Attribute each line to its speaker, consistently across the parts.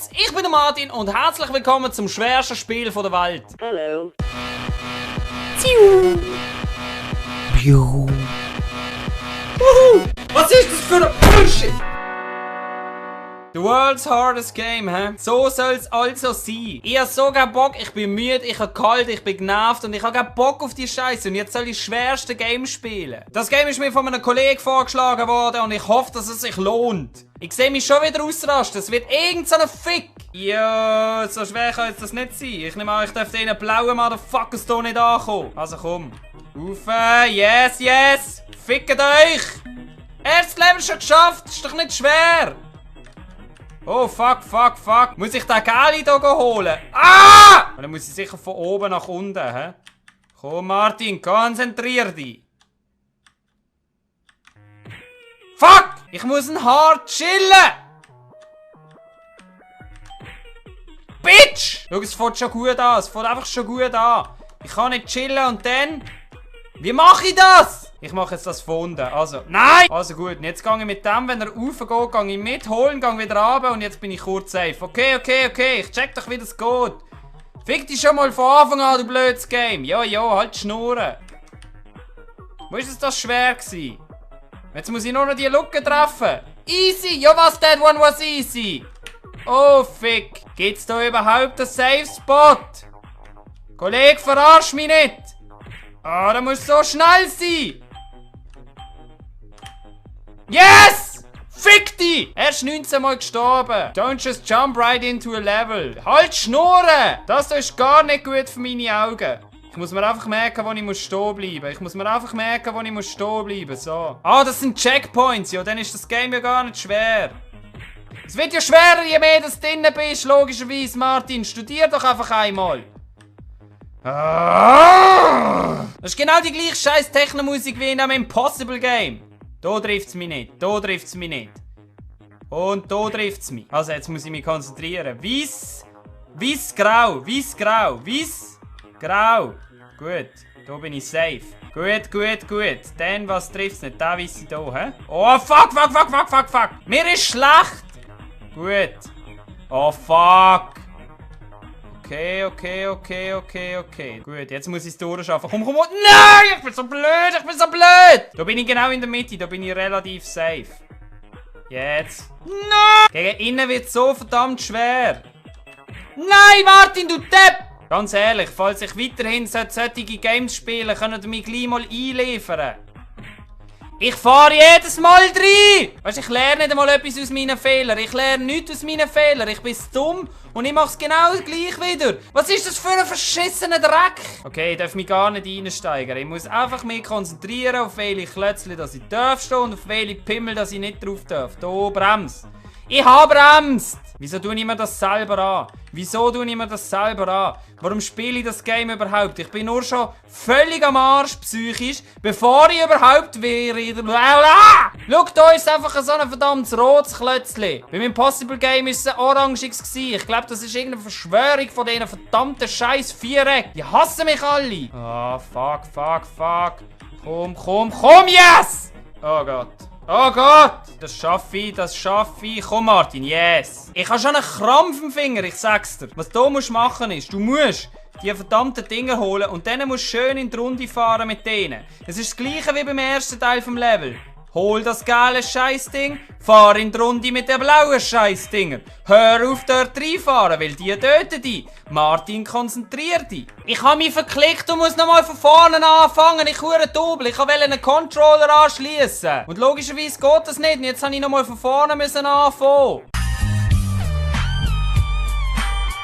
Speaker 1: Kids, ich bin der Martin und herzlich willkommen zum schwersten Spiel der Welt.
Speaker 2: Hallo.
Speaker 1: Was ist das für ein Bullshit? The world's hardest game, hä? So soll's also sein. Ich hab so keinen Bock, ich bin müde, ich hab kalt, ich bin genervt und ich hab keinen Bock auf die Scheiße. Und jetzt soll ich das schwerste Game spielen. Das Game ist mir von einem Kollegen vorgeschlagen worden und ich hoffe, dass es sich lohnt. Ich sehe mich schon wieder ausrasten. Es wird irgend so ein Fick. Ja, so schwer kann jetzt das nicht sein. Ich nehme an, ich darf den blauen Motherfuckers hier nicht ankommen. Also komm. Rauf. Yes, yes. Fickt euch. Erstes Level schon geschafft. Ist doch nicht schwer. Oh, fuck, fuck, fuck. Muss ich den Gali hier holen? Ah! Und dann muss ich sicher von oben nach unten, hä? Komm, Martin, konzentrier dich. Fuck! Ich muss ein hart chillen! Bitch! Schau, es fängt schon gut an. Es fängt einfach schon gut an. Ich kann nicht chillen und dann... Wie mache ich das? Ich mache jetzt das von unten. Also, nein! Also gut, und jetzt gehe ich mit dem, wenn er raufgeht, gehe ich mit, holen, gehe wieder runter und jetzt bin ich kurz safe. Okay, okay, okay, ich check doch, wie das geht. Fick dich schon mal von Anfang an, du blödes Game. Ja, ja, halt die Schnurren. Wo ist das schwer gewesen? Jetzt muss ich nur noch die Lücke treffen. Easy! Ja, was, that one was easy? Oh, fick. Gibt's da überhaupt einen Safe Spot? Kollege, verarsch mich nicht. Ah, da muss so schnell sein. Yes! Fick dich! Er ist 19 Mal gestorben. Don't just jump right into a level. Halt Schnurren! Das ist gar nicht gut für meine Augen. Ich muss mir einfach merken, wo ich muss stehen bleiben. Ich muss mir einfach merken, wo ich muss stehen bleiben. So. Ah, das sind Checkpoints. Ja, dann ist das Game ja gar nicht schwer. Es wird ja schwerer, je mehr du drinnen bist, logischerweise, Martin. Studier doch einfach einmal. Das ist genau die gleiche scheiß Technomusik wie in einem Impossible Game. Da trifft es mich nicht, da trifft es mich nicht. Und da trifft es mich. Also jetzt muss ich mich konzentrieren. Weiss, grau, weiß, grau, weiß, grau. Gut, da bin ich safe. Gut, gut, gut. Dann, was trifft es nicht? Da weiss ich da, hä? Oh, fuck, fuck, fuck, fuck, fuck, fuck. Mir ist schlecht. Gut. Oh, fuck. Okay, okay, okay, okay, okay. Gut, jetzt muss ich es durchschaffen. Komm, komm, komm. Nein, ich bin so blöd, ich bin so blöd. Da bin ich genau in der Mitte, da bin ich relativ safe. Jetzt. Nein! Gegen innen wird es so verdammt schwer. Nein, Martin, du Depp! Ganz ehrlich, falls ich weiterhin solche Games spielen, könnt ihr mich gleich mal einliefern. Ich fahre jedes Mal rein! Weißt du, ich lerne nicht einmal etwas aus meinen Fehlern. Ich lerne nichts aus meinen Fehlern. Ich bin dumm und ich mache es genau gleich wieder. Was ist das für ein verschissener Dreck? Okay, ich darf mich gar nicht reinsteigern. Ich muss einfach mich konzentrieren, auf welche Klötzchen dass ich darf stehen und auf welche Pimmel dass ich nicht drauf darf. Da, Brems. Ich habe bremst! Wieso tue ich mir das selber an? Wieso tue ich mir das selber an? Warum spiele ich das Game überhaupt? Ich bin nur schon völlig am Arsch psychisch, bevor ich überhaupt wäre. Schau, da ist einfach so ein verdammtes rotes Klötzchen. Beim Impossible Game war es ein orangiges. Ich glaube, das ist irgendeine Verschwörung von diesen verdammten scheiß Viereck. Die hassen mich alle. Ah, fuck, fuck, fuck. Komm, komm, komm, yes! Oh Gott. Oh Gott! Das schaffe ich, das schaffe ich. Komm, Martin, yes! Ich habe schon einen Krampf im Finger, ich sag's dir. Was du musst machen ist, du musst die verdammten Dinger holen und dann musst du schön in die Runde fahren mit denen. Es ist das gleiche wie beim ersten Teil vom Level. Hol das geile Scheißding, fahr in die Runde mit den blauen Scheißdinger. Hör auf dort reinfahren, weil die töten dich. Martin, konzentrier dich. Ich habe mich verklickt und muss nochmal von vorne anfangen. Ich hure Double. Ich wollte einen Controller anschliessen. Und logischerweise geht das nicht. Und jetzt habe ich nochmal von vorne anfangen.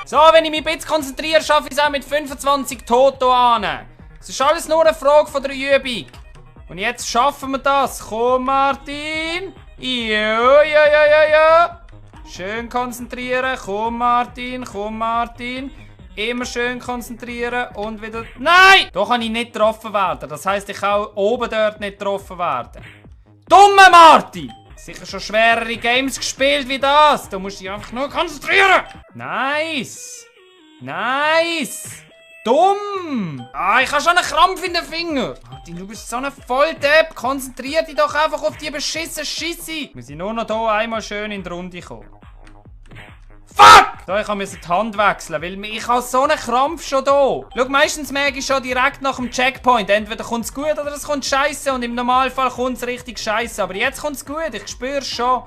Speaker 1: So, wenn ich mich ein bisschen konzentriere, schaffe ich es auch mit 25 Toto an. Es ist alles nur eine Frage von der Übung. Und jetzt schaffen wir das. Komm, Martin. Ja, ja, ja, ja, ja. Schön konzentrieren. Komm, Martin. Komm, Martin. Immer schön konzentrieren und wieder... Nein! Da kann ich nicht getroffen werden. Das heisst, ich kann auch oben dort nicht getroffen werden. Dumme Martin! Sicher schon schwerere Games gespielt wie das. Da musst du dich einfach nur konzentrieren. Nice. Nice. Dumm! Ah, ich habe schon einen Krampf in den Finger. Martin, du bist so ein Volldepp. Konzentrier dich doch einfach auf die beschissene Schisse. Muss ich nur noch hier einmal schön in die Runde kommen. Fuck! So, ich musste die Hand wechseln, weil ich habe so einen Krampf schon da. Schau, meistens merke ich schon direkt nach dem Checkpoint. Entweder kommt es gut oder es kommt scheiße. Und im Normalfall kommt es richtig scheiße. Aber jetzt kommt es gut, ich spüre es schon.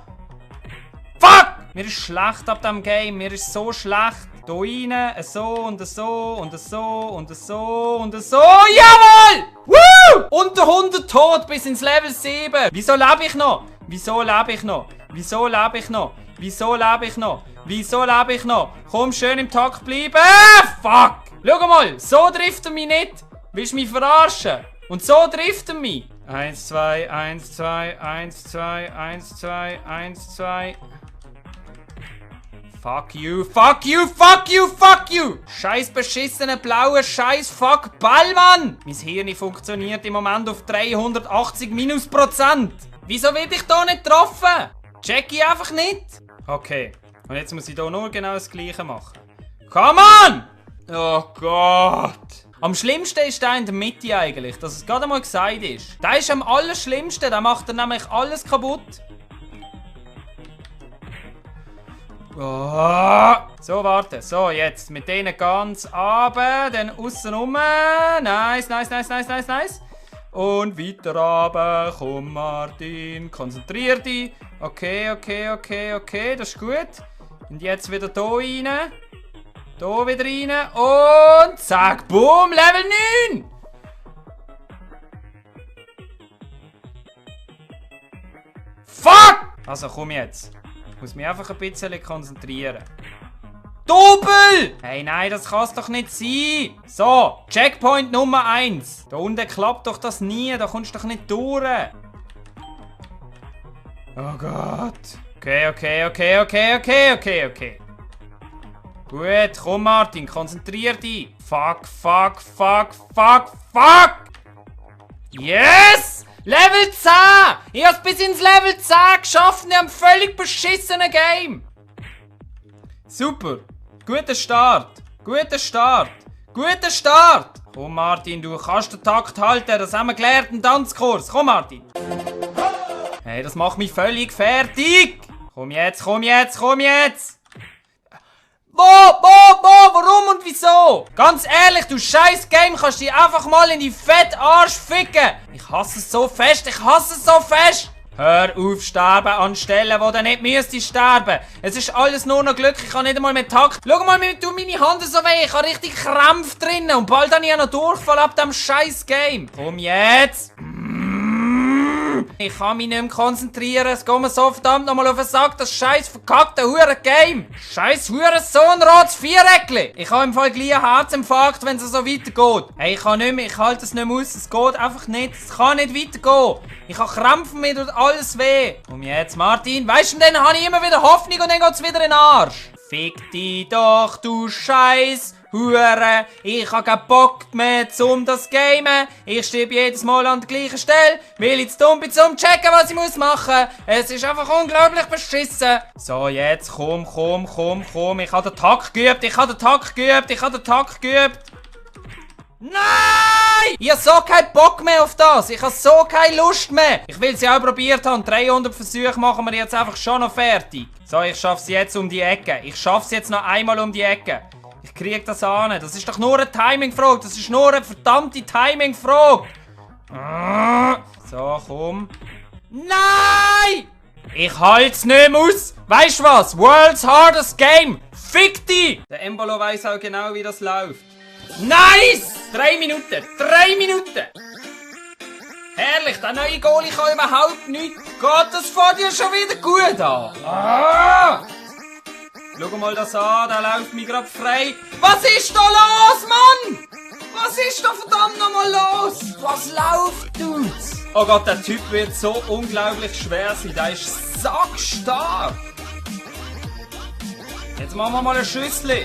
Speaker 1: Fuck! Mir ist schlecht ab diesem Game, mir ist so schlecht. Hier rein, so und so und so und so und so. Jawohl! Woo! Unter 100 tot bis ins Level 7. Wieso lebe ich noch? Wieso lebe ich noch? Wieso lebe ich noch? Wieso lebe ich noch? Wieso lebe ich noch? Komm, schön im Takt bleiben. Fuck! Schau mal, so trifft er mich nicht. Willst du mich verarschen? Und so trifft er mich. 1, 2, 1, 2, 1, 2, 1, 2, 1, 2. Fuck you, fuck you, fuck you, fuck you! Scheiß beschissene blaue Scheiß fuck Ball, Mann! Mein Hirn funktioniert im Moment auf 380 -%. Wieso wird ich da nicht getroffen? Check ich einfach nicht. Okay, und jetzt muss ich hier nur genau das Gleiche machen. Come on! Oh Gott! Am schlimmsten ist der in der Mitte eigentlich, dass es gerade mal gesagt ist. Der ist am allerschlimmsten, der macht dann nämlich alles kaputt. Oh. So, warte. So, jetzt mit denen ganz runter, dann aussen rum. Nice, nice, nice, nice, nice, nice. Und weiter runter. Komm, Martin. Konzentrier dich. Okay, okay, okay, okay. Das ist gut. Und jetzt wieder hier rein. Hier wieder rein. Und zack, boom, Level 9. Fuck! Also, komm jetzt. Ich muss mich einfach ein bisschen konzentrieren. Doppel! Hey, nein, das kann es doch nicht sein. So, Checkpoint Nummer 1. Da unten klappt doch das nie. Da kommst du doch nicht durch. Oh Gott. Okay, okay, okay, okay, okay, okay, okay. Gut, komm Martin, konzentrier dich. Fuck, fuck, fuck, fuck, fuck. Yes! Level 10! Ich hab's bis ins Level 10 geschafft in einem völlig beschissenen Game. Super. Guter Start. Guter Start. Guter Start. Komm Martin, du kannst den Takt halten. Das haben wir gelernt im Tanzkurs. Komm Martin. Hey, das macht mich völlig fertig. Komm jetzt, komm jetzt, komm jetzt. Warum und wieso? Ganz ehrlich, du scheiß Game, kannst dich einfach mal in die Fettarsch ficken. Ich hasse es so fest, ich hasse es so fest. Hör auf sterben an Stellen, wo du nicht müsstest sterben. Es ist alles nur noch Glück, ich kann nicht einmal mehr Takt. Schau mal, wie tut meine Hand so weh, ich habe richtig Krampf drinnen und bald habe ich noch Durchfall ab dem scheiß Game. Komm jetzt. Ich kann mich nicht mehr konzentrieren. Es geht mir so verdammt nochmal auf den Sack, das scheiß verkackte Hure-Game. Scheiß Hure-Sohn-Rots Viereckli. Ich habe im Fall gleich einen Herzinfarkt, wenn es so weitergeht. Hey, ich kann nicht mehr, ich halte es nicht mehr aus. Es geht einfach nicht. Es kann nicht weitergehen. Ich habe Krampfen, mir tut alles weh. Und jetzt, Martin, weißt du, dann habe ich immer wieder Hoffnung und dann geht es wieder in den Arsch. Fick dich doch, du Scheiß Hure. Ich habe keinen Bock mehr zum das Gamen. Ich sterbe jedes Mal an der gleichen Stelle, weil ich zu dumm bin zum checken, was ich muss machen. Es ist einfach unglaublich beschissen. So, jetzt komm. Ich habe den Takt geübt, ich habe den Takt geübt. Nein! Ich habe so keinen Bock mehr auf das. Ich habe so keine Lust mehr. Ich will es ja auch probiert haben. 300 Versuche machen wir jetzt einfach schon noch fertig. So, ich schaffe es jetzt um die Ecke. Ich schaffe es jetzt noch einmal um die Ecke. Ich krieg das an. Das ist doch nur eine Timing-Frage. Das ist nur eine verdammte Timing-Frage. So, komm. Nein! Ich halt's nicht mehr aus. Weißt du was? World's hardest game. Fick dich! Der Embolo weiss auch genau, wie das läuft. Nice! 3 Minuten. 3 Minuten. Herrlich, der neue Goalie kann überhaupt nichts. Gott, das fängt ja schon wieder gut an. Schau mal das an, der läuft mir gerade frei. Was ist da los, Mann? Was ist da verdammt nochmal los? Was läuft, Dudes? Oh Gott, der Typ wird so unglaublich schwer sein. Der ist sackstark. Jetzt machen wir mal ein Schüssli.